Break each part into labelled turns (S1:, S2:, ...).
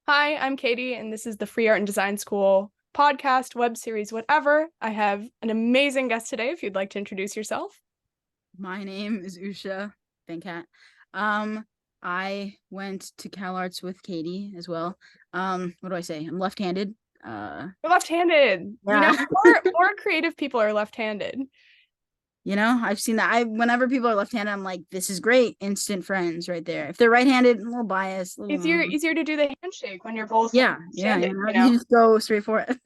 S1: Hi, I'm Katie, and this is the Free Art and Design School podcast, web series, whatever. I have an amazing guest today if you'd like to introduce yourself.
S2: My name is Usha Venkat. Um, I went to Cal Arts with Katie as well. What do I say? I'm left-handed.
S1: You're left-handed. You know,
S2: Yeah,
S1: more creative people are left-handed.
S2: I've seen that. Whenever people are left-handed, I'm like, this is great. Instant friends right there. If they're right-handed, a little biased.
S1: Easier to do the handshake when you're both
S2: Yeah,
S1: left-handed, you
S2: you
S1: know?
S2: just go straight for it.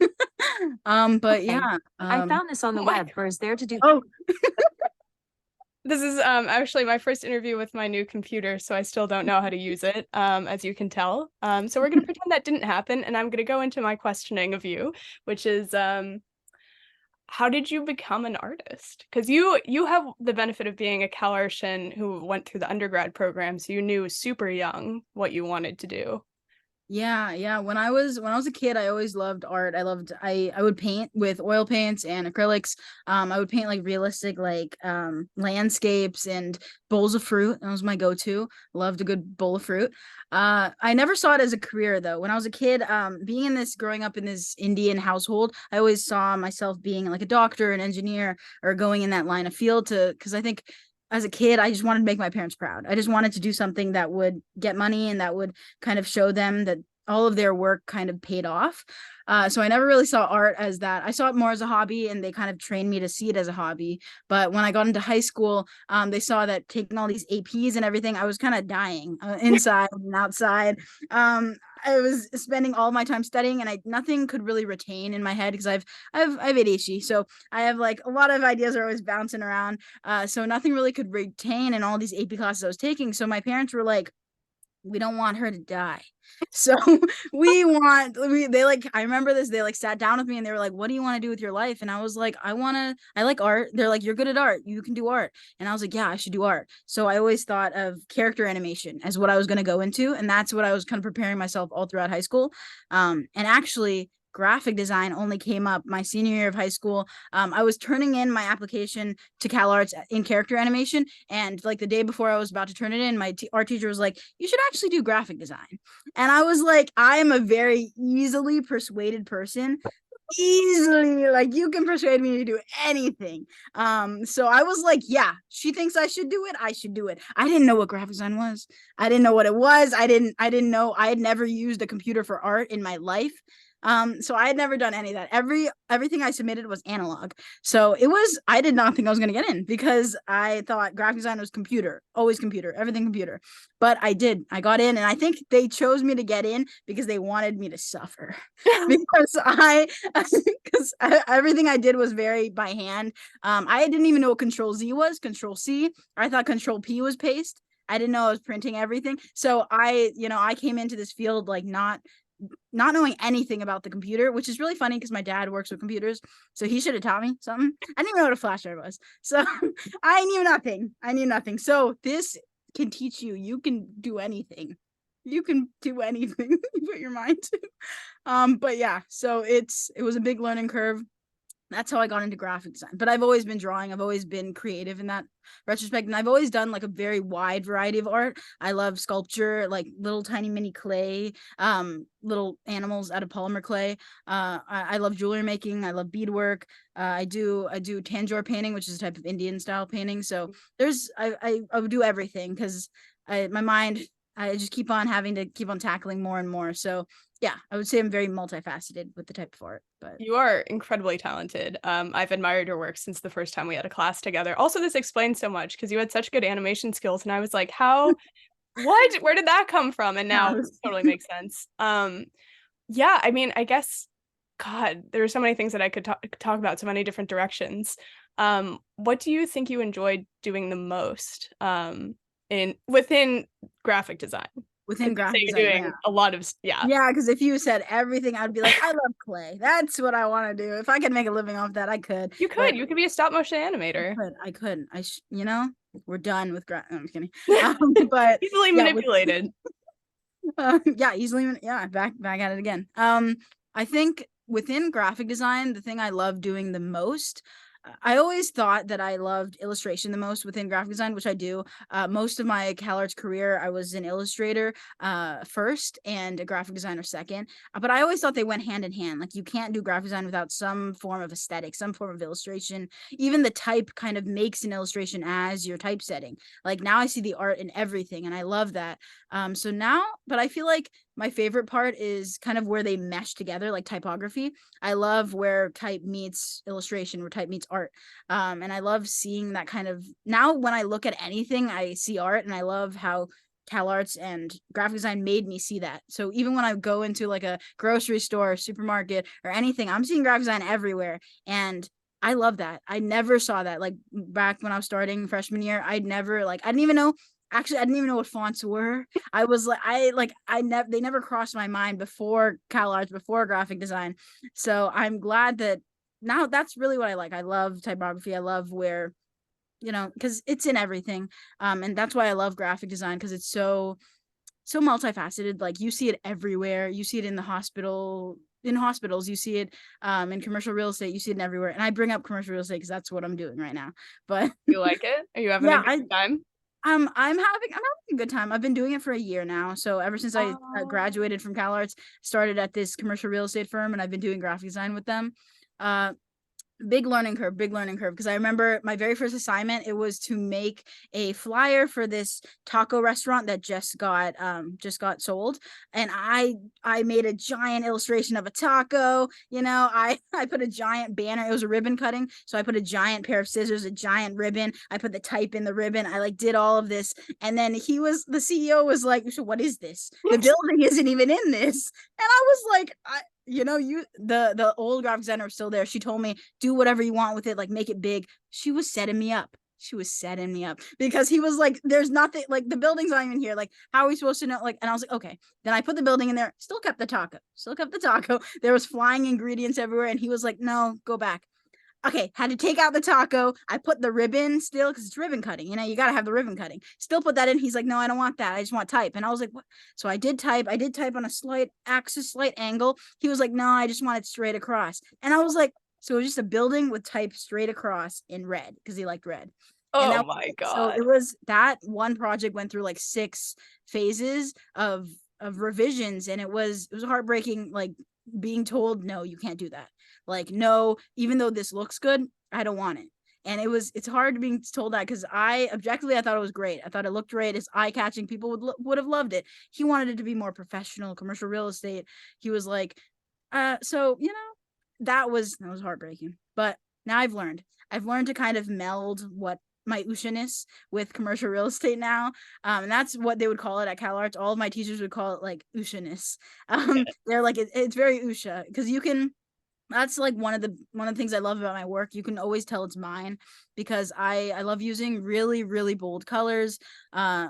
S2: But
S3: Okay.
S2: yeah.
S3: I found this on the
S1: Oh my
S3: web. Or is there to do?
S2: Oh,
S1: This is actually my first interview with my new computer, so I still don't know how to use it, as you can tell. So we're gonna pretend that didn't happen, and I'm gonna go into my questioning of you, which is how did you become an artist? Because you have the benefit of being a CalArtian who went through the undergrad program, so you knew super young what you wanted to do.
S2: yeah. When I was a kid, I always loved art. I would paint with oil paints and acrylics. I would paint like realistic landscapes and bowls of fruit. That was my go-to. Loved a good bowl of fruit. I never saw it as a career though. When I was a kid, growing up in this Indian household, I always saw myself being like a doctor, an engineer, or going in that line of field because I think as a kid, I just wanted to make my parents proud. I just wanted to do something that would get money and that would kind of show them that all of their work kind of paid off. So I never really saw art as that. I saw it more as a hobby, and they kind of trained me to see it as a hobby. But when I got into high school, they saw that taking all these APs and everything, I was kind of dying inside and outside. I was spending all my time studying, and I nothing could really retain in my head because I have ADHD, so I have like a lot of ideas are always bouncing around. So nothing really could retain in all these AP classes I was taking. So my parents were like, we don't want her to die. So they like I remember this, they like sat down with me and they were like, what do you want to do with your life? And I was like, I like art. They're like, you're good at art, you can do art. And I was like, yeah, I should do art. So I always thought of character animation as what I was going to go into, and that's what I was kind of preparing myself all throughout high school. And actually graphic design only came up my senior year of high school. I was turning in my application to Cal Arts in character animation, and like the day before I was about to turn it in, my art teacher was like, you should actually do graphic design. And I was like, I am a very easily persuaded person. Easily, like you can persuade me to do anything. So I was like, yeah, she thinks I should do it, I should do it. I didn't know what graphic design was. I didn't know what it was. I didn't know. I had never used a computer for art in my life. So I had never done any of that. Everything I submitted was analog. So I did not think I was gonna get in because I thought graphic design was computer, always computer, everything computer. But I did. I got in, and I think they chose me to get in because they wanted me to suffer. because I because everything I did was very by hand. I didn't even know what Control Z was, Control C. I thought Control P was paste. I didn't know I was printing everything. So I came into this field like not knowing anything about the computer, which is really funny because my dad works with computers, so he should have taught me something. I didn't even know what a flash drive was, so I knew nothing. So this can teach you. You can do anything. You can do anything you put your mind to. But yeah, so it was a big learning curve. That's how I got into graphic design. But I've always been drawing. I've always been creative in that retrospect. And I've always done like a very wide variety of art. I love sculpture, like little tiny mini clay, little animals out of polymer clay. I love jewelry making. I love beadwork. I do tanjore painting, which is a type of Indian style painting. So I would do everything because my mind, I just keep on having to keep on tackling more and more. So yeah, I would say I'm very multifaceted with the type of art. But
S1: You are incredibly talented. I've admired your work since the first time we had a class together. Also, this explains so much because you had such good animation skills, and I was like, how, what, where did that come from? And now it totally makes sense. Yeah, I mean, I guess, God, there are so many things that I could talk about, so many different directions. What do you think you enjoyed doing the most in within graphic design?
S2: within
S1: Because you say
S2: graphic
S1: you're
S2: design,
S1: doing a lot of, yeah.
S2: yeah, because if you said everything, I'd be like, I love clay. That's what I want to do. If I could make a living off that, I could. But
S1: You could be a stop motion animator.
S2: I couldn't. We're done with no, I'm just kidding. But
S1: Easily
S2: yeah,
S1: manipulated.
S2: yeah, easily, yeah, back at it again. I think within graphic design, the thing I love doing the most, I always thought that I loved illustration the most within graphic design, which I do. Most of my CalArts career, I was an illustrator first and a graphic designer second. But I always thought they went hand in hand. Like you can't do graphic design without some form of aesthetic, some form of illustration. Even the type kind of makes an illustration as your typesetting. Like now I see the art in everything, and I love that. So now, but I feel like my favorite part is kind of where they mesh together, like typography. I love where type meets illustration, where type meets art. And I love seeing that kind of, now when I look at anything, I see art, and I love how CalArts and graphic design made me see that. So even when I go into like a grocery store, supermarket, or anything, I'm seeing graphic design everywhere. And I love that. I never saw that. Like back when I was starting freshman year, I didn't even know. Actually, I didn't even know what fonts were. I never, they never crossed my mind before CalArts, before graphic design. So I'm glad that now that's really what I like. I love typography. I love where, because it's in everything. And that's why I love graphic design, because it's so multifaceted. Like you see it everywhere. You see it in the hospital, in hospitals, you see it in commercial real estate, you see it everywhere. And I bring up commercial real estate because that's what I'm doing right now. But
S1: You like it? Are you having a
S2: yeah,
S1: good time?
S2: I'm having a good time. I've been doing it for a year now. So ever since I
S1: Oh,
S2: graduated from CalArts, started at this commercial real estate firm, and I've been doing graphic design with them. Uh, big learning curve, because I remember my very first assignment, it was to make a flyer for this taco restaurant that just got sold. And I made a giant illustration of a taco. I put a giant banner. It was a ribbon cutting, so I put a giant pair of scissors, a giant ribbon. I put the type in the ribbon. I like did all of this. And then the CEO was like, so what is this? The building isn't even in this. And I was like, the old graphic designer was still there. She told me, do whatever you want with it, like make it big. She was setting me up. She was setting me up, because he was like, there's nothing, like the building's not even here. Like, how are we supposed to know? Like, and I was like, okay. Then I put the building in there, still kept the taco, still kept the taco. There was flying ingredients everywhere. And he was like, no, go back. Okay, had to take out the taco. I put the ribbon still, because it's ribbon cutting. You got to have the ribbon cutting. Still put that in. He's like, no, I don't want that. I just want type. And I was like, what? So I did type. I did type on a slight axis, slight angle. He was like, no, I just want it straight across. And I was like, so it was just a building with type straight across in red, because he liked red. And
S1: oh
S2: that
S1: my
S2: so
S1: God.
S2: it was that one project went through like 6 phases of revisions, and it was heartbreaking, like being told, no, you can't do that. Like, no, even though this looks good, I don't want it. And it's hard being told that, because I thought it was great. I thought it looked great. It's eye catching. People would have loved it. He wanted it to be more professional, commercial real estate. He was like, so that was heartbreaking. But now I've learned to kind of meld what my Usha-ness with commercial real estate now. And that's what they would call it at CalArts. All of my teachers would call it like Usha-ness. They're like, it's very Usha, because you can, that's like one of the things I love about my work. You can always tell it's mine, because I love using really, really bold colors. I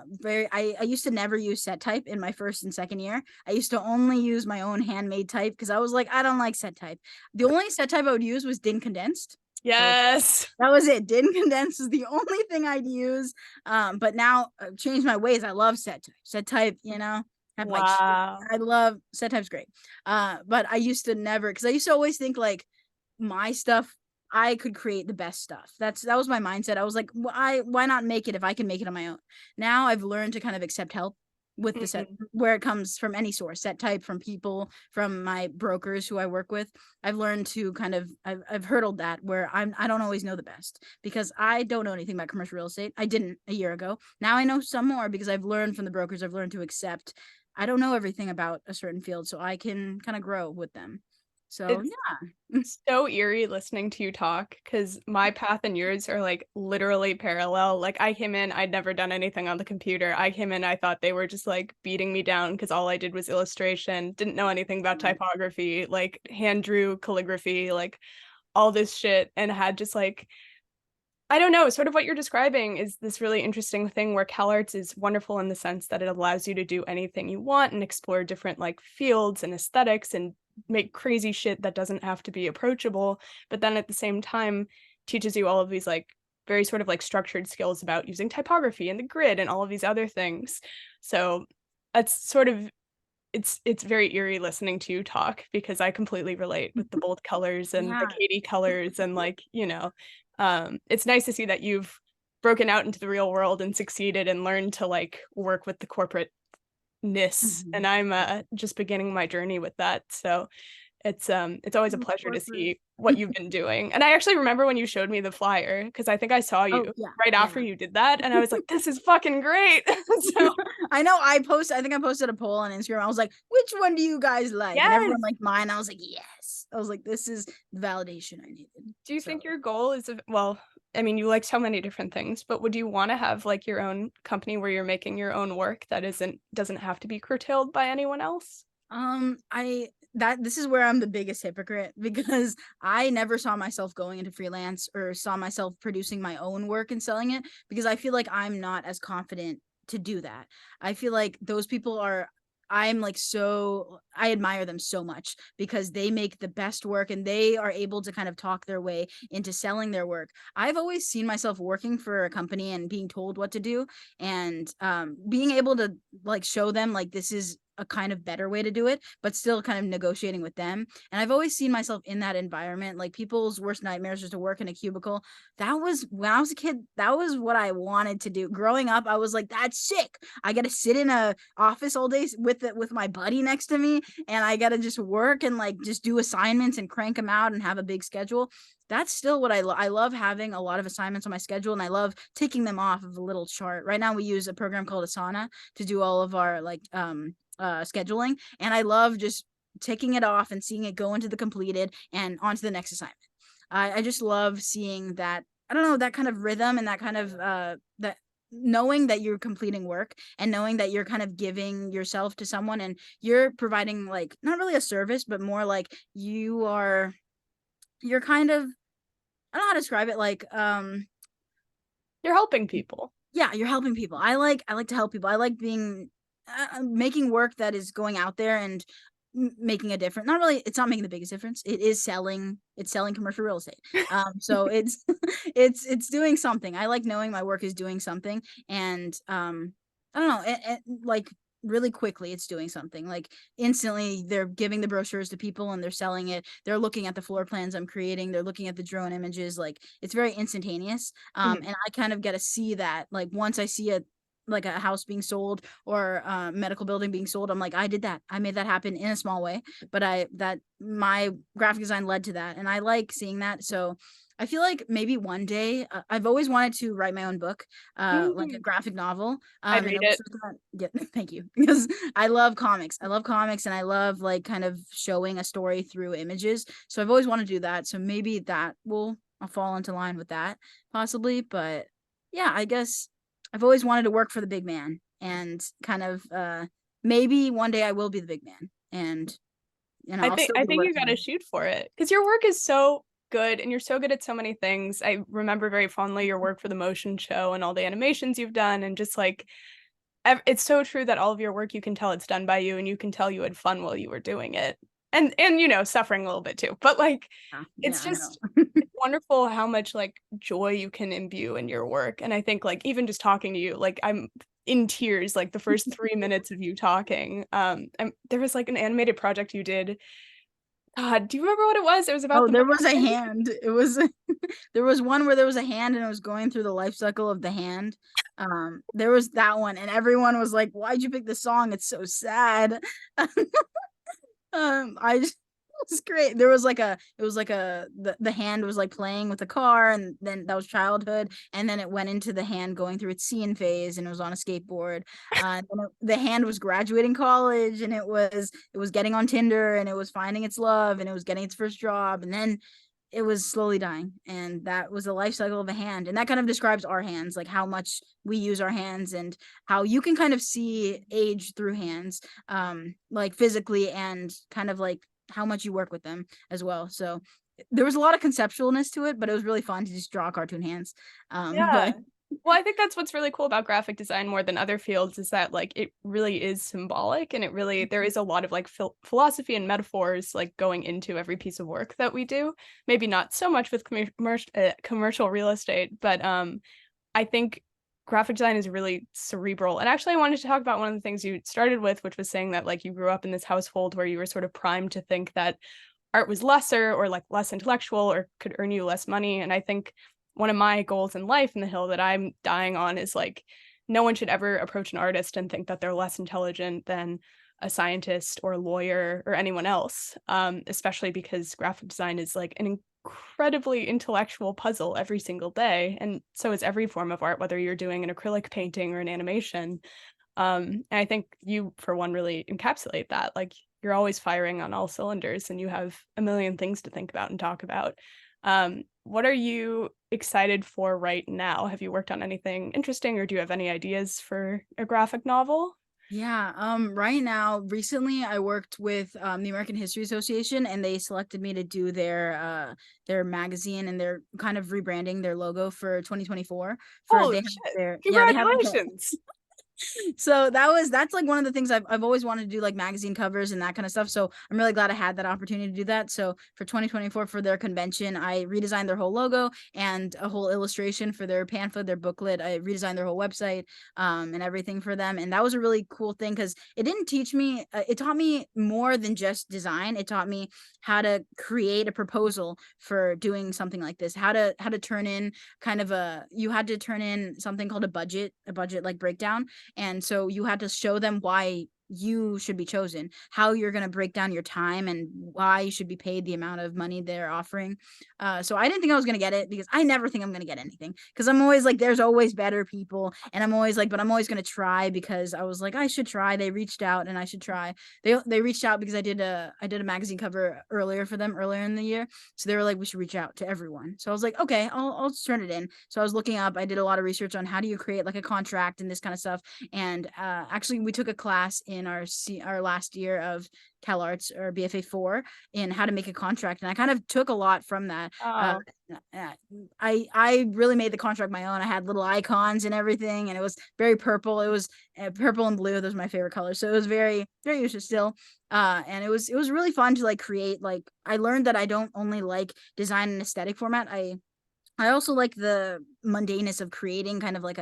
S2: used to never use set type in my first and second year. I used to only use my own handmade type, because I was like, I don't like set type. The only set type I would use was din condensed.
S1: Yes.
S2: That was it. Din condensed is the only thing I'd use. But now I've changed my ways. I love set type. Set type, have like,
S1: Wow.
S2: I love set type's great. But I used to never, because I used to always think like my stuff, I could create the best stuff. That was my mindset. I was like, why not make it if I can make it on my own? Now I've learned to kind of accept help with the set,
S1: Mhm.
S2: where it comes from, any source, set type, from people, from my brokers who I work with. I've learned to kind of, I've hurdled that, where I don't always know the best, because I don't know anything about commercial real estate. I didn't a year ago. Now I know some more, because I've learned from the brokers. I've learned to accept I don't know everything about a certain field, so I can kind of grow with them. So
S1: It's
S2: yeah.
S1: so eerie listening to you talk because my path and yours are like literally parallel. Like I came in, I'd never done anything on the computer. I came in, I thought they were just like beating me down because all I did was illustration, didn't know anything about typography, like hand drew calligraphy, like all this shit, and had just like I don't know, sort of what you're describing is this really interesting thing where CalArts is wonderful in the sense that it allows you to do anything you want and explore different like fields and aesthetics and make crazy shit that doesn't have to be approachable, but then at the same time teaches you all of these like very sort of like structured skills about using typography and the grid and all of these other things. So that's sort of it's very eerie listening to you talk because I completely relate with the bold colors and the
S2: Yeah.
S1: Katie colors and like, you know, it's nice to see that you've broken out into the real world and succeeded and learned to like work with the corporate ness. And I'm just beginning my journey with that. So it's always a pleasure to see what you've been doing. And I actually remember when you showed me the flyer, because I think I saw you right after you did that, and I was like, this is fucking great. So
S2: I know I think I posted a poll on Instagram. I was like, which one do you guys like? And everyone liked mine. I was like, yes. I was like, this is the validation I needed.
S1: Do you think your goal is, well, I mean, you like so many different things, but would you want to have like your own company where you're making your own work that doesn't have to be curtailed by anyone else?
S2: This is where I'm the biggest hypocrite, because I never saw myself going into freelance or saw myself producing my own work and selling it, because I feel like I'm not as confident to do that. I feel like those people are, I'm like, so I admire them so much because they make the best work and they are able to kind of talk their way into selling their work. I've always seen myself working for a company and being told what to do, and being able to like show them like this is a kind of better way to do it, but still kind of negotiating with them. And I've always seen myself in that environment. Like, people's worst nightmares is to work in a cubicle. That was, when I was a kid, that was what I wanted to do. Growing up, I was like, that's sick. I got to sit in a office all day with my buddy next to me, and I got to just work and like just do assignments and crank them out and have a big schedule. That's still what I love, having a lot of assignments on my schedule, and I love taking them off of a little chart. Right now we use a program called Asana to do all of our like scheduling, and I love just taking it off and seeing it go into the completed and onto the next assignment. I just love seeing that, I don't know, that kind of rhythm and that kind of that knowing that you're completing work and knowing that you're kind of giving yourself to someone and you're providing like not really a service, but more like you're kind of, I don't know how to describe it, like
S1: you're helping people.
S2: Yeah, you're helping people. I like to help people. I like being making work that is going out there and making a difference. Not really, it's not making the biggest difference. It's selling commercial real estate. So it's it's doing something. I like knowing my work is doing something, and I don't know, like really quickly it's doing something. Like instantly they're giving the brochures to people and they're selling it. They're looking at the floor plans I'm creating. They're looking at the drone images. Like, it's very instantaneous. And I kind of get to see that, like, once I see it, like a house being sold or a medical building being sold, I'm like, I did that. I made that happen in a small way, but my graphic design led to that, and I like seeing that. So I feel like maybe one day, I've always wanted to write my own book, like a graphic novel.
S1: I'd read it.
S2: Yeah, thank you, because I love comics. I love comics, and I love like kind of showing a story through images. So I've always wanted to do that. So maybe I'll fall into line with that possibly. But yeah, I guess I've always wanted to work for the big man, and kind of maybe one day I will be the big man, and
S1: I think you got to shoot for it, because your work is so good and you're so good at so many things. I remember very fondly your work for the motion show and all the animations you've done, and just like it's so true that all of your work, you can tell it's done by you, and you can tell you had fun while you were doing it, and you know, suffering a little bit too, but like it's just it's wonderful how much like joy you can imbue in your work. And I think like even just talking to you, like I'm in tears like the first 3 minutes of you talking. There was like an animated project you did. God, do you remember what it was? It was about
S2: there was a hand. It was there was one where there was a hand and it was going through the life cycle of the hand. There was that one, and everyone was like, why'd you pick the song? It's so sad. I just, it was great. There was like the hand was like playing with the car, and then that was childhood, and then it went into the hand going through its scene phase, and it was on a skateboard. The hand was graduating college, and it was getting on Tinder, and it was finding its love, and it was getting its first job, and then it was slowly dying. And that was the life cycle of a hand, and that kind of describes our hands, like how much we use our hands and how you can kind of see age through hands, like physically, and kind of like how much you work with them as well. So there was a lot of conceptualness to it, but it was really fun to just draw cartoon hands.
S1: Yeah. Well, I think that's what's really cool about graphic design more than other fields, is that like it really is symbolic, and there is a lot of like philosophy and metaphors like going into every piece of work that we do. Maybe not so much with commercial real estate, but I think graphic design is really cerebral. And actually I wanted to talk about one of the things you started with, which was saying that like you grew up in this household where you were sort of primed to think that art was lesser or like less intellectual or could earn you less money. And I think one of my goals in life and the hill that I'm dying on is like no one should ever approach an artist and think that they're less intelligent than a scientist or a lawyer or anyone else, especially because graphic design is like an incredibly intellectual puzzle every single day. And so is every form of art, whether you're doing an acrylic painting or an animation. And I think you, for one, really encapsulate that. Like you're always firing on all cylinders and you have a million things to think about and talk about. What are you excited for right now? Have you worked on anything interesting or do you have any ideas for a graphic novel?
S2: Yeah, right now, recently I worked with the American History Association, and they selected me to do their magazine, and they're kind of rebranding their logo for 2024 for they
S1: Holy
S2: have
S1: shit.
S2: their yeah, they have like a
S1: Congratulations.
S2: so that's like one of the things I've always wanted to do, like magazine covers and that kind of stuff. So I'm really glad I had that opportunity to do that. So for 2024 for their convention, I redesigned their whole logo and a whole illustration for their pamphlet, their booklet. I redesigned their whole website and everything for them. And that was a really cool thing because it didn't teach me it taught me more than just design. It taught me how to create a proposal for doing something like this, how to turn in kind of a you had to turn in something called a budget like breakdown, and so you had to show them why you should be chosen, how you're going to break down your time and why you should be paid the amount of money they're offering. So I didn't think I was going to get it because I never think I'm going to get anything because I'm always like, there's always better people. And I'm always like, but I'm always going to try because I was like, I should try. They reached out and I should try. They reached out because I did a magazine cover earlier for them earlier in the year. So they were like, we should reach out to everyone. So I was like, okay, I'll turn it in. So I was looking up, I did a lot of research on how do you create like a contract and this kind of stuff. And actually, we took a class in our last year of CalArts or BFA 4 in how to make a contract, and I kind of took a lot from that.
S1: Oh,
S2: I really made the contract my own. I had little icons and everything, and it was very purple. It was purple and blue. Those are my favorite colors. So it was very very useful still. And it was really fun to like create. Like I learned that I don't only like design in aesthetic format. I also like the mundaneness of creating kind of like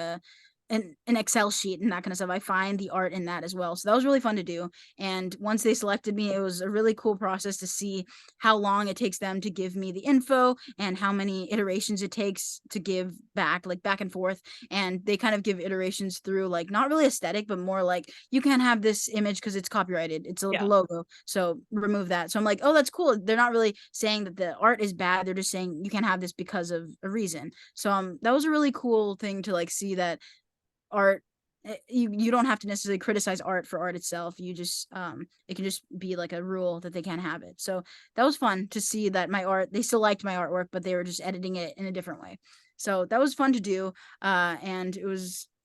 S2: an Excel sheet and that kind of stuff. I find the art in that as well. So that was really fun to do. And once they selected me, it was a really cool process to see how long it takes them to give me the info and how many iterations it takes to give back, like back and forth. And they kind of give iterations through like not really aesthetic, but more like you can't have this image because it's copyrighted. It's the
S1: yeah.
S2: logo. So remove that. So I'm like, oh, that's cool. They're not really saying that the art is bad. They're just saying you can't have this because of a reason. So that was a really cool thing to like see that art you don't have to necessarily criticize art for art itself. You just it can just be like a rule that they can't have it. So that was fun to see that my art, they still liked my artwork, but they were just editing it in a different way. So that was fun to do. And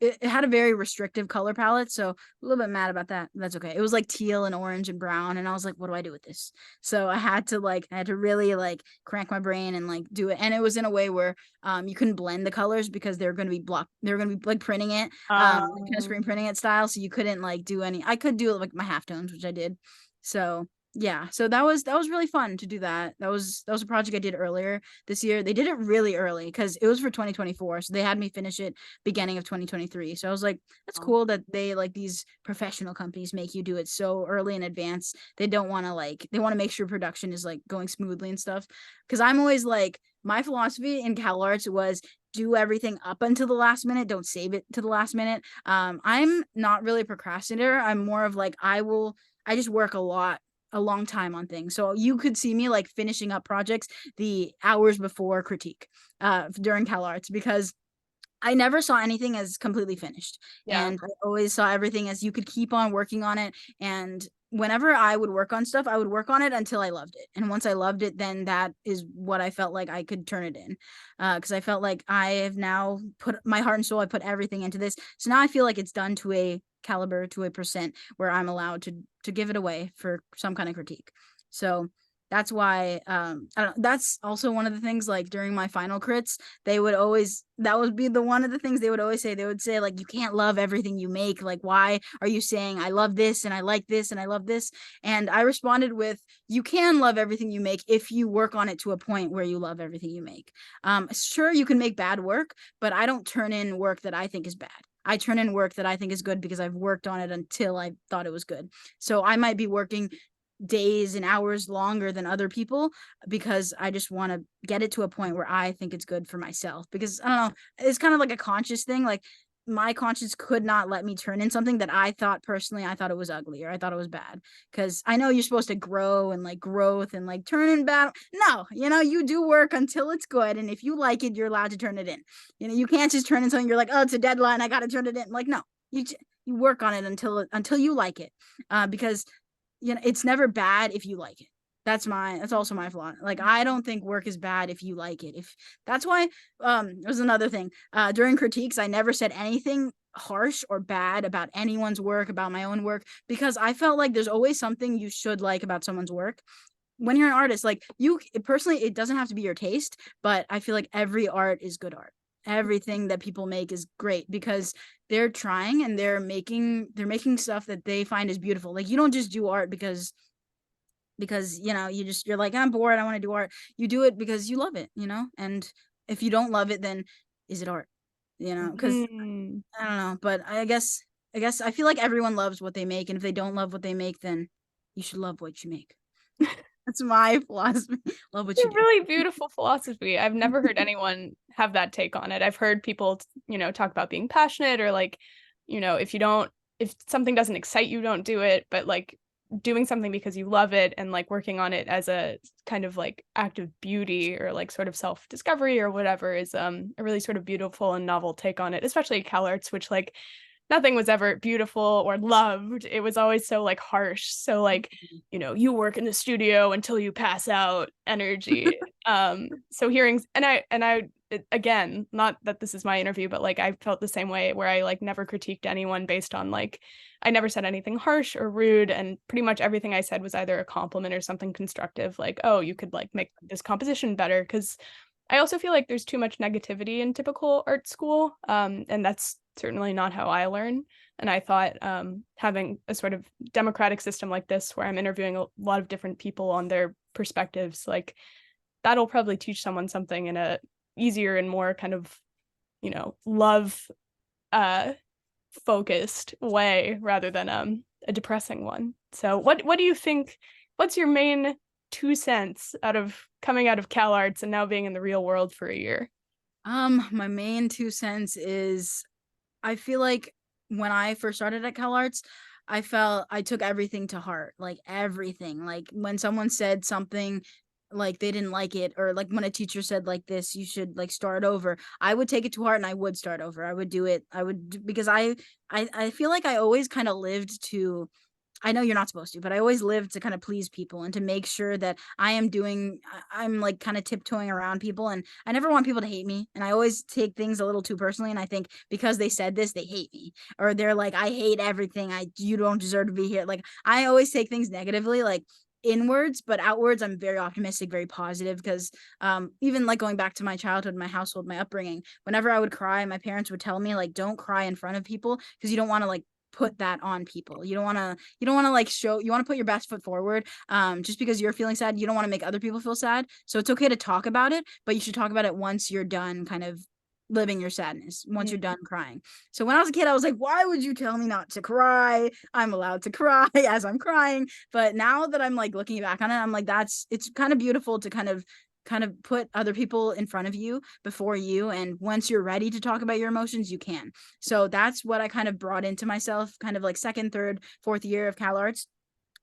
S2: it had a very restrictive color palette, so a little bit mad about that. That's okay. It was like teal and orange and brown, and I was like, what do I do with this? So I had to really like crank my brain and like do it. And it was in a way where you couldn't blend the colors because they're gonna be like printing it, like kind of screen printing it style. So you couldn't like do any. I could do like my halftones, which I did. So yeah, so that was really fun to do that. That was a project I did earlier this year. They did it really early because it was for 2024, so they had me finish it beginning of 2023. So I was like, that's cool that they like these professional companies make you do it so early in advance. They don't want to like they want to make sure production is like going smoothly and stuff. Because I'm always like, my philosophy in CalArts was do everything up until the last minute. Don't save it to the last minute. I'm not really a procrastinator. I'm more of like I just work a long time on things. So you could see me like finishing up projects the hours before critique during CalArts because I never saw anything as completely finished.
S1: Yeah.
S2: And I always saw everything as you could keep on working on it. And whenever I would work on stuff, I would work on it until I loved it. And once I loved it, then that is what I felt like I could turn it in. Because I felt like I have now put my heart and soul, I put everything into this. So now I feel like it's done to a caliber, to a percent where I'm allowed to give it away for some kind of critique. So that's why I don't that's also one of the things like during my final crits, that would be the one of the things they would always say. They would say like, you can't love everything you make. Like, why are you saying I love this and I like this and I love this? And I responded with, you can love everything you make if you work on it to a point where you love everything you make. Sure, you can make bad work, but I don't turn in work that I think is bad. I turn in work that I think is good because I've worked on it until I thought it was good. So I might be working days and hours longer than other people, because I just want to get it to a point where I think it's good for myself. Because I don't know, it's kind of like a conscious thing. Like my conscience could not let me turn in something that I thought personally, I thought it was ugly or I thought it was bad. Because I know you're supposed to grow and like growth and like turn in bad. No, you do work until it's good. And if you like it, you're allowed to turn it in. You can't just turn in something, you're like, oh, it's a deadline, I got to turn it in. Like, no, you work on it until you like it. Because it's never bad if you like it. That's also my flaw. Like, I don't think work is bad if you like it. If that's why, there's another thing. During critiques, I never said anything harsh or bad about anyone's work, about my own work, because I felt like there's always something you should like about someone's work. When you're an artist, like, you personally, it doesn't have to be your taste, but I feel like every art is good art. Everything that people make is great because they're trying and they're making stuff that they find is beautiful. Like, you don't just do art because you're like, I'm bored, I want to do art. You do it because you love it. And if you don't love it, then is it art? Because
S1: Mm.
S2: I don't know, but I guess I feel like everyone loves what they make, and if they don't love what they make, then you should love what you make. That's my philosophy. Love what
S1: It's
S2: you
S1: a
S2: do.
S1: really beautiful philosophy. I've never heard anyone have that take on it. I've heard people, talk about being passionate, or like, if something doesn't excite you, don't do it. But like doing something because you love it and like working on it as a kind of like act of beauty or like sort of self-discovery or whatever is a really sort of beautiful and novel take on it, especially CalArts, which like nothing was ever beautiful or loved. It was always so like harsh. So like, you work in the studio until you pass out energy. So hearing again, not that this is my interview, but like I felt the same way where I like never critiqued anyone based on like I never said anything harsh or rude, and pretty much everything I said was either a compliment or something constructive, like, oh, you could like make this composition better. Because I also feel like there's too much negativity in typical art school, and that's certainly not how I learn. And I thought having a sort of democratic system like this, where I'm interviewing a lot of different people on their perspectives, like that'll probably teach someone something in a easier and more kind of, love uh, focused way rather than a depressing one. So what do you think? What's your main 2 cents out of coming out of CalArts and now being in the real world for a year?
S2: My main 2 cents is, I feel like when I first started at CalArts, I felt I took everything to heart, like everything. Like when someone said something like they didn't like it, or like when a teacher said like this, you should like start over. I would take it to heart and I would start over. I would do it. Because I feel like I always kind of lived to, I know you're not supposed to, but I always live to kind of please people and to make sure that I'm like kind of tiptoeing around people. And I never want people to hate me. And I always take things a little too personally. And I think because they said this, they hate me, or they're like, I hate everything. You don't deserve to be here. Like, I always take things negatively, like inwards, but outwards, I'm very optimistic, very positive. Because even like going back to my childhood, my household, my upbringing, whenever I would cry, my parents would tell me like, don't cry in front of people because you don't want to like put that on people. You don't want to like show, you want to put your best foot forward. Just because you're feeling sad, you don't want to make other people feel sad. So it's okay to talk about it, but you should talk about it once you're done kind of living your sadness, once you're done crying. So when I was a kid, I was like, why would you tell me not to cry? I'm allowed to cry as I'm crying. But now that I'm like looking back on it, I'm like, it's kind of beautiful to kind of put other people in front of you before you, and once you're ready to talk about your emotions, you can. So that's what I kind of brought into myself, kind of like second, third, fourth year of CalArts.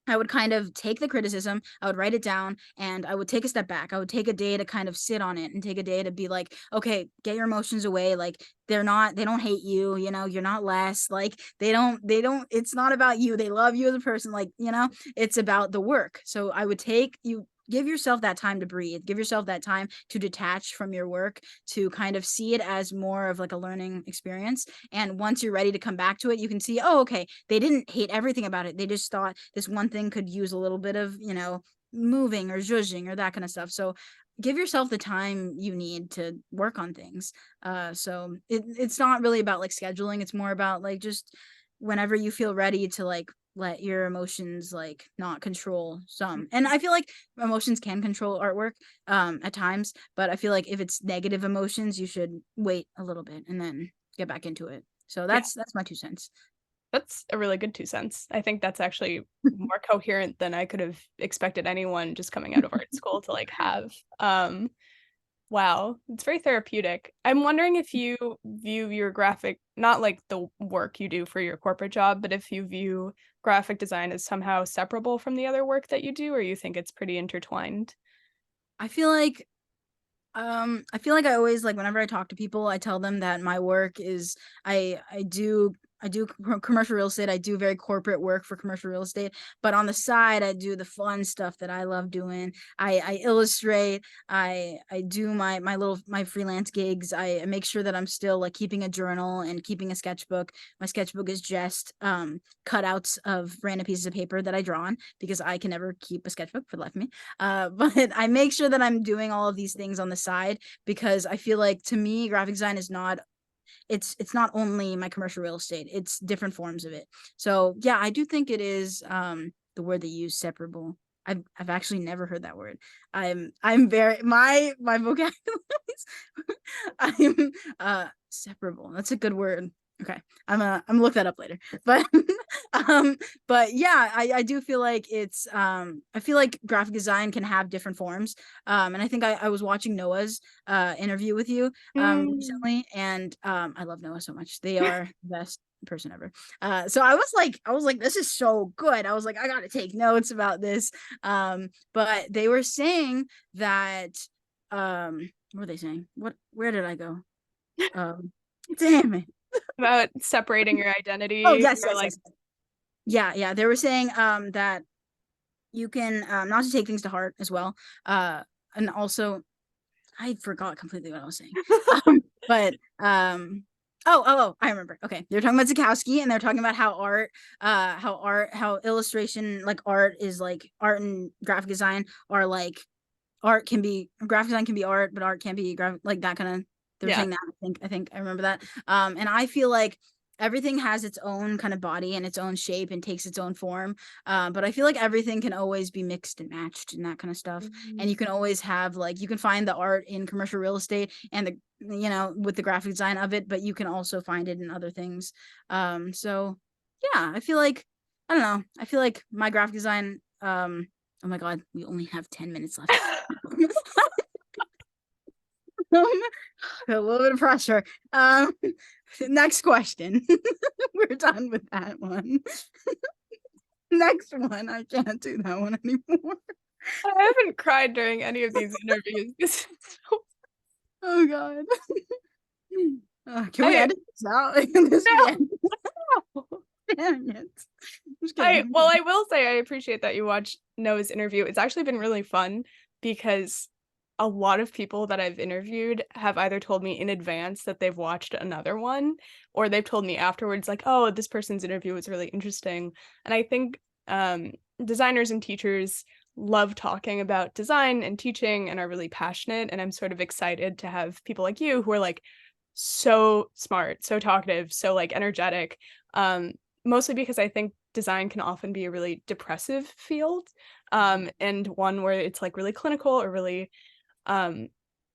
S2: I would kind of take the criticism, I would write it down, and I would take a step back. I would take a day to kind of sit on it and take a day to be like, okay, get your emotions away. Like, they don't hate you, you're not less. Like, it's not about you. They love you as a person. Like, it's about the work. So I would give yourself that time to breathe, give yourself that time to detach from your work, to kind of see it as more of like a learning experience. And once you're ready to come back to it, you can see, oh, okay, they didn't hate everything about it, they just thought this one thing could use a little bit of moving or zhuzhing or that kind of stuff. So give yourself the time you need to work on things. So it's not really about like scheduling, it's more about like just whenever you feel ready to like let your emotions like not control some. And I feel like emotions can control artwork at times, but I feel like if it's negative emotions, you should wait a little bit and then get back into it. So
S1: Yeah.
S2: that's my 2 cents.
S1: That's a really good 2 cents. I think that's actually more coherent than I could have expected anyone just coming out of art school to, like, have. Wow, it's very therapeutic. I'm wondering if you view your graphic not like the work you do for your corporate job, but if you view graphic design as somehow separable from the other work that you do, or you think it's pretty intertwined?
S2: I feel like I feel like I always like whenever I talk to people, I tell them that my work is I do commercial real estate. I do very corporate work for commercial real estate, but on the side, I do the fun stuff that I love doing. I illustrate. I do my freelance gigs. I make sure that I'm still like keeping a journal and keeping a sketchbook. My sketchbook is just cutouts of random pieces of paper that I draw on because I can never keep a sketchbook for the life of me. But I make sure that I'm doing all of these things on the side because I feel like to me, graphic design is not it's not only my commercial real estate, it's different forms of it. So yeah, I do think it is the word that you use, separable. I've actually never heard that word. I'm very my vocabulary is I'm separable. That's a good word. Okay. I'm look that up later. But um but yeah, I do feel like it's I feel like graphic design can have different forms. And I think I was watching Noah's interview with you
S1: Mm.
S2: recently, and I love Noah so much. They are the best person ever. So I was like this is so good. I was like I got to take notes about this. But they were saying that what were they saying? Where did I go? Um damn it.
S1: About separating your
S2: Oh,
S1: identity
S2: yes,
S1: or,
S2: yes,
S1: like
S2: yes. Yeah, yeah. They were saying that you can not to take things to heart as well. And also I forgot completely what I was saying. But I remember. Okay. They're talking about Zukowski and they're talking about how illustration like art is like art and graphic design are like art can be graphic design can be art, but art can't be graphic like that kind of they were
S1: yeah.
S2: saying that. I think I remember that. And I feel like everything has its own kind of body and its own shape and takes its own form. But I feel like everything can always be mixed and matched and that kind of stuff. And
S1: Mhm.
S2: you can always have like you can find the art in commercial real estate and the with the graphic design of it, but you can also find it in other things. So yeah, I feel like I don't know. I feel like my graphic design oh my god, we only have 10 minutes left. A little bit of pressure. Um, next question. We're done with that one. Next one. I can't do that one anymore.
S1: I haven't cried during any of these interviews. This is so
S2: Oh god. Can we
S1: I
S2: edit this out? Can this be edited?
S1: no.
S2: Dang it. Just
S1: I
S2: kidding.
S1: well, I will say I appreciate that you watched Noah's interview. It's actually been really fun because a lot of people that I've interviewed have either told me in advance that they've watched another one, or they've told me afterwards, like, "Oh, this person's interview was really interesting." And I think designers and teachers love talking about design and teaching and are really passionate. And I'm sort of excited to have people like you who are like so smart, so talkative, so like energetic. Um, Mostly because I think design can often be a really depressive field, and one where it's like really clinical or really um,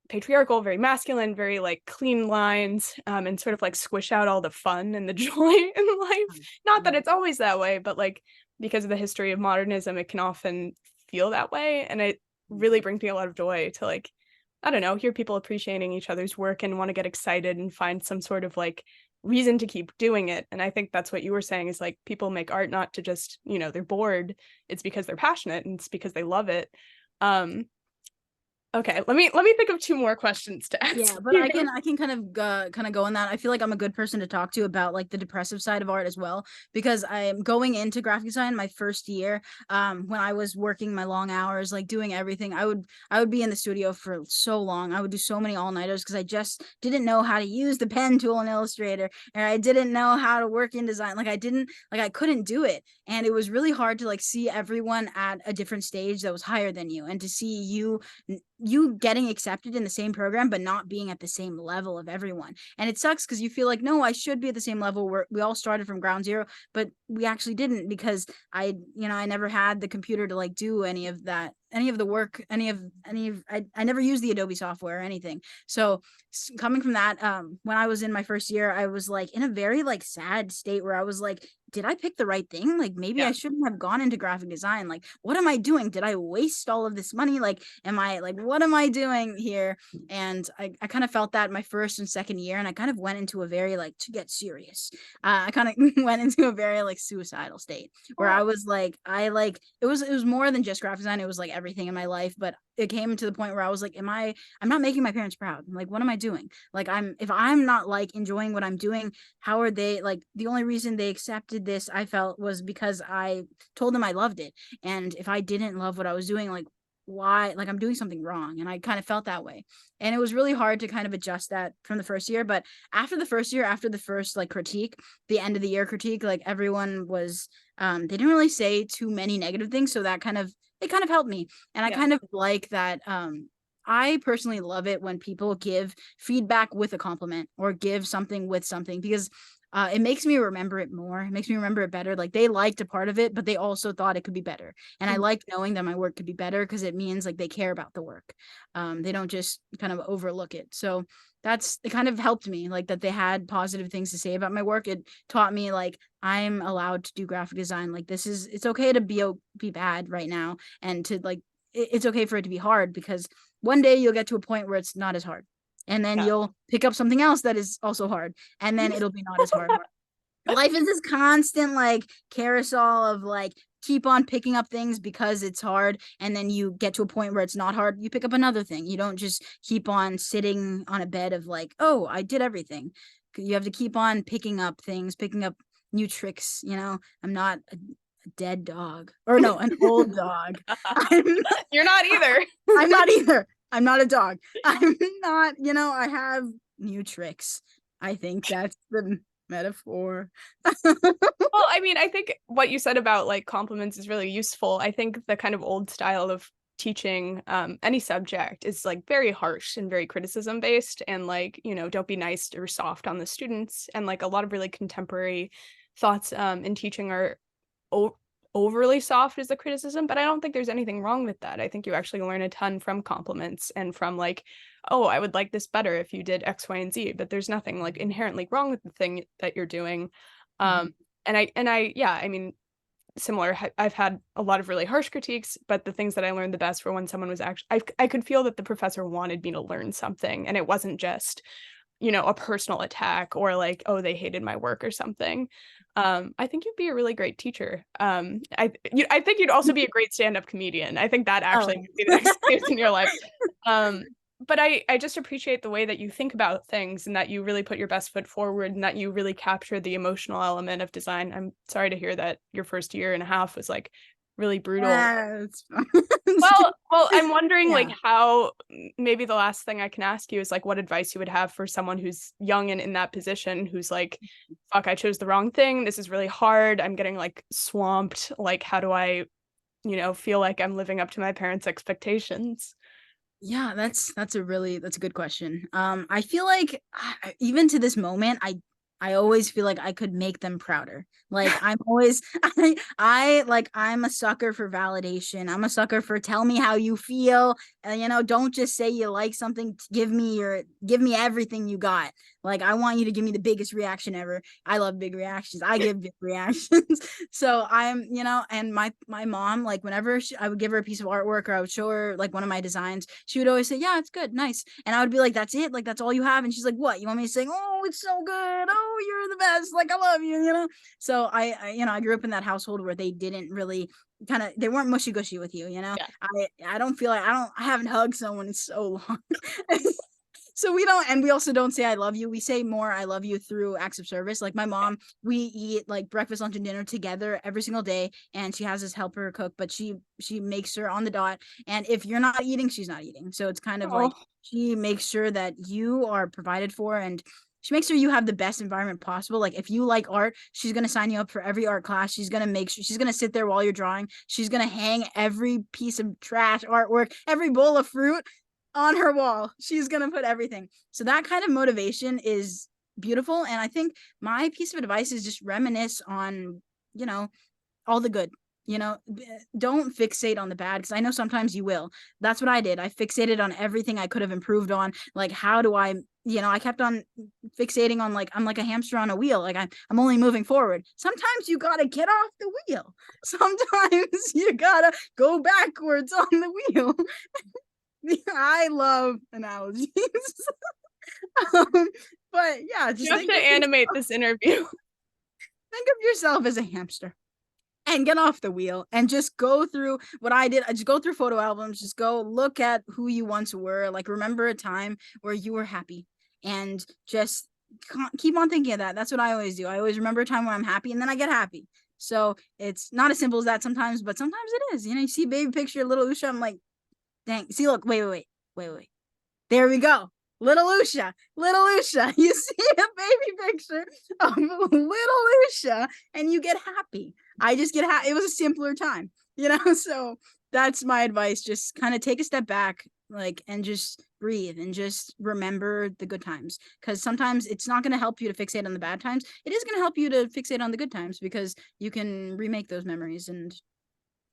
S1: patriarchal, very masculine, very like clean lines, and sort of like squish out all the fun and the joy in life. Not that it's always that way, but like because of the history of modernism, it can often feel that way. And it really brings me a lot of joy to like, I don't know, hear people appreciating each other's work and want to get excited and find some sort of like reason to keep doing it. And I think that's what you were saying is like people make art not to just, they're bored. It's because they're passionate and it's because they love it. Um, Okay, let me think of 2 more questions to ask
S2: Yeah, but
S1: you.
S2: I can kind of go on that. I feel like I'm a good person to talk to about like the depressive side of art as well because I am going into graphic design my first year. When I was working my long hours, like doing everything, I would be in the studio for so long. I would do so many all-nighters because I just didn't know how to use the pen tool in Illustrator, and I didn't know how to work in design. I couldn't do it, and it was really hard to like see everyone at a different stage that was higher than you, and to see you getting accepted in the same program but not being at the same level of everyone. And it sucks because you feel like, no, I should be at the same level where we all started from ground zero, but we actually didn't because I never had the computer to like do any of that the work, I never used the Adobe software or anything. So coming from that, when I was in my first year, I was like in a very like sad state where I was like, did I pick the right thing? Like maybe
S1: Yeah.
S2: I shouldn't have gone into graphic design. Like, what am I doing? Did I waste all of this money? Like, what am I doing here? And I kind of felt that my first and second year, and I kind of went into a very like, to get serious. I kind of went into a very like suicidal state where I was like, it was more than just graphic design. It was like everything in my life, but it came to the point where I was like, I'm not making my parents proud. Like, what am I doing? Like, if I'm not like enjoying what I'm doing, how are they like, the only reason they accepted this, I felt, was because I told them I loved it. And if I didn't love what I was doing, like, why, like I'm doing something wrong. And I kind of felt that way. And it was really hard to kind of adjust that from the first year. But after the first year, after the first like critique, the end of the year critique, like everyone was they didn't really say too many negative things. So that kind of, it kind of helped me. And I kind of like that. I personally love it when people give feedback with a compliment or give something with something, because it makes me remember it more. It makes me remember it better. Like they liked a part of it, but they also thought it could be better. And I like knowing that my work could be better because it means like they care about the work. They don't just kind of overlook it. So it kind of helped me, like that they had positive things to say about my work. It taught me like I'm allowed to do graphic design. Like it's okay to be bad right now, and to like it's okay for it to be hard, because one day you'll get to a point where it's not as hard, and then you'll pick up something else that is also hard, and then it'll be not as hard. Life is this constant like carousel of like keep on picking up things because it's hard, and then you get to a point where it's not hard, you pick up another thing. You don't just keep on sitting on a bed of like, oh, I did everything. You have to keep on picking up things, picking up new tricks. I'm not a dead dog, or no, an old dog.
S1: You're not either.
S2: I'm not either. I'm not a dog. I'm not, I have new tricks. I think that's the metaphor.
S1: Well, I mean, I think what you said about like compliments is really useful. I think the kind of old style of teaching any subject is like very harsh and very criticism based, and like, don't be nice or soft on the students. And like a lot of really contemporary thoughts in teaching are overly soft as a criticism, but I don't think there's anything wrong with that. I think you actually learn a ton from compliments and from like, oh, I would like this better if you did X, Y, and Z, but there's nothing like inherently wrong with the thing that you're doing. And I mean, similar, I've had a lot of really harsh critiques, but the things that I learned the best were when someone was actually, I could feel that the professor wanted me to learn something, and it wasn't just, a personal attack or like, oh, they hated my work or something. I think you'd be a really great teacher. I think you'd also be a great stand-up comedian. I think that actually would be the next phase in your life. But I just appreciate the way that you think about things, and that you really put your best foot forward, and that you really capture the emotional element of design. I'm sorry to hear that your first year and a half was like really brutal. Well, I'm wondering like how, maybe the last thing I can ask you is like what advice you would have for someone who's young and in that position, who's like, fuck, I chose the wrong thing. This is really hard. I'm getting like swamped. Like, how do I, feel like I'm living up to my parents' expectations?
S2: Yeah, that's a good question. I feel like even to this moment, I always feel like I could make them prouder. Like I'm always I'm a sucker for validation. I'm a sucker for tell me how you feel. And don't just say you like something, give me everything you got. Like I want you to give me the biggest reaction ever. I love big reactions. I give big reactions. So and my mom, like whenever I would give her a piece of artwork, or I would show her like one of my designs, she would always say, yeah, it's good, nice. And I would be like, that's it? Like that's all you have? And she's like, what? You want me to say, oh, it's so good. Oh, you're the best. Like I love you, So I grew up in that household where they didn't really they weren't mushy gushy with you,
S1: Yeah.
S2: I don't feel like I haven't hugged someone in so long. So we don't, and we also don't say I love you. We say more I love you through acts of service. Like my mom, we eat like breakfast, lunch, and dinner together every single day, and she has us help her cook, but she makes her on the dot. And if you're not eating, she's not eating. So it's kind of like she makes sure that you are provided for, and she makes sure you have the best environment possible. Like if you like art, she's going to sign you up for every art class. She's going to make sure she's going to sit there while you're drawing. She's going to hang every piece of trash artwork, every bowl of fruit on her wall. She's going to put everything. So that kind of motivation is beautiful. And I think my piece of advice is just reminisce on, all the good. You know, don't fixate on the bad, because I know sometimes you will. That's what I did. I fixated on everything I could have improved on. Like, how do I, I kept on fixating on, like, I'm like a hamster on a wheel. Like, I'm only moving forward. Sometimes you gotta get off the wheel. Sometimes you gotta go backwards on the wheel. I love analogies. But yeah, just
S1: You have to animate this interview.
S2: think of yourself as a hamster and get off the wheel and just go through what I did. I just go through photo albums, just go look at who you once were, like remember a time where you were happy, and just keep on thinking of that. That's what I always do. I always remember a time when I'm happy, and then I get happy. So it's not as simple as that sometimes, but sometimes it is. You see a baby picture of little Usha, I'm like, dang, see, look, wait. There we go. Little Usha. You see a baby picture of little Usha and you get happy. I just get happy. It was a simpler time, so that's my advice. Just kind of take a step back, like, and just breathe and just remember the good times, because sometimes it's not going to help you to fixate on the bad times. It is going to help you to fixate on the good times, because you can remake those memories and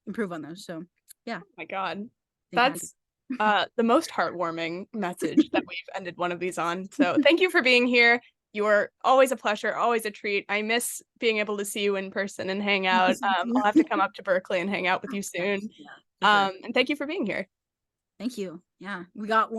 S2: improve on those. So yeah.
S1: Oh my God. That's the most heartwarming message that we've ended one of these on. So thank you for being here. You're always a pleasure, always a treat. I miss being able to see you in person and hang out. I'll have to come up to Berkeley and hang out with you soon. And thank you for being here.
S2: Thank you. Yeah, we got one.